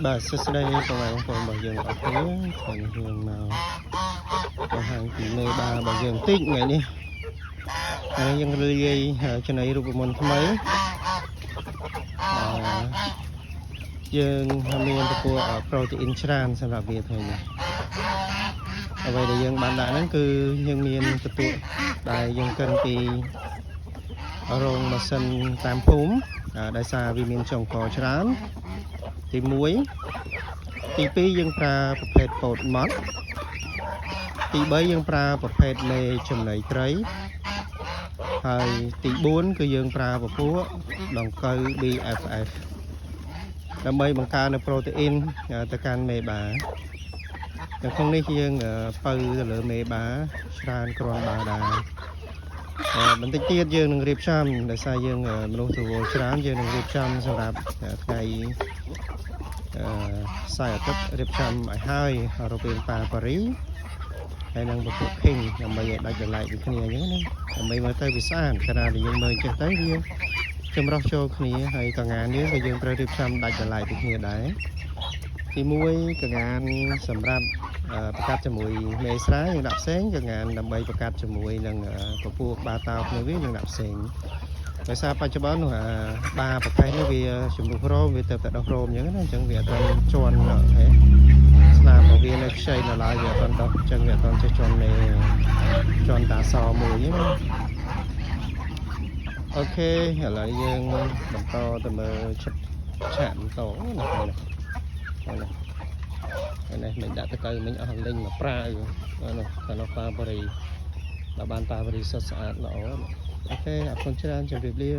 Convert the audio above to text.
bà sẽ đây trong ngày hôm bảo dương ở thế còn dương nào có hàng tỷ mê ba bảo dương tích ngày đi ngày dân lây cho này rụp một mấy dương miền của protein trans sản phẩm Việt thôi vậy để dương bạn đã nó cứ dương miền tự tụ đại dương cần thì ở rồng mà sân tam phúm đại xa vì miền trồng cỏ trán thì muối thì pi dương praประเภท bột mót thì bấy dương pra ประเภท mê chùm nảy tráiហើយទី4គឺយើងប្រើពពោះដង្កូវ BFF ដើម្បីបង្កើននូវប្រូតេអ៊ីនទៅកាន់មេបានៅក្នុងនេះយើងបើទៅលើមេបាច្រើនគ្រាន់បើដែរបន្តិចទៀតយើងនឹងរៀបចំដោយសារយើងមនុស្សទៅច្រើនយើងនឹងរៀបចំសម្រាប់ថ្ងៃសៅរ៍អាទិត្យរៀបចំឲ្យហើយរវាងប៉ាប៉ារីហើយនឹងពពុះ King ដើម្បីឲ្យដាច់ចល័យពីគ្នាអញ្ចឹងណាដើម្បីមើលទៅវាស្អាតកាលណាយើងមើលចេះទៅវាចម្រោះចូលគ្នាហើយកងាននេះក៏យើងត្រូវរៀបចំដាច់ចល័យពីគ្នាដែរទី1កងានសម្រាប់ប្រកាសជាមួយមេស្រែយើងដាក់ផ្សេងកងានដើម្បីប្រកាសជាមួយនឹងពពុះបាតោគ្នាវាយើងដាក់ផ្សេងដោយសារបច្ចុប្បន្ននោះបាប្រកែកនេះវាជំរុះរោមវាទៅតែដោះរោមអញ្ចឹងណាអញ្ចឹងវាអត់ទាន់ជន់ហេស្នាមរបស់វានៅខ្ចីនៅឡើយវាអត់ទាន់ដោះអញ្ចឹងវាអត់ទាន់ចេះជន់នៃជន់តាសមួយណាអូខេឥឡូវយើងបន្តទៅមើលឆាកបន្តណានេះមិនដាក់ទៅកៅមិញអស់លេងមកប្រាវនោះតែនោះប៉ាប៉ារីដល់បានប៉ាប៉ារីសុទ្ធស្អាតល្អអូខេអរគុណច្រើនជម្រាបលា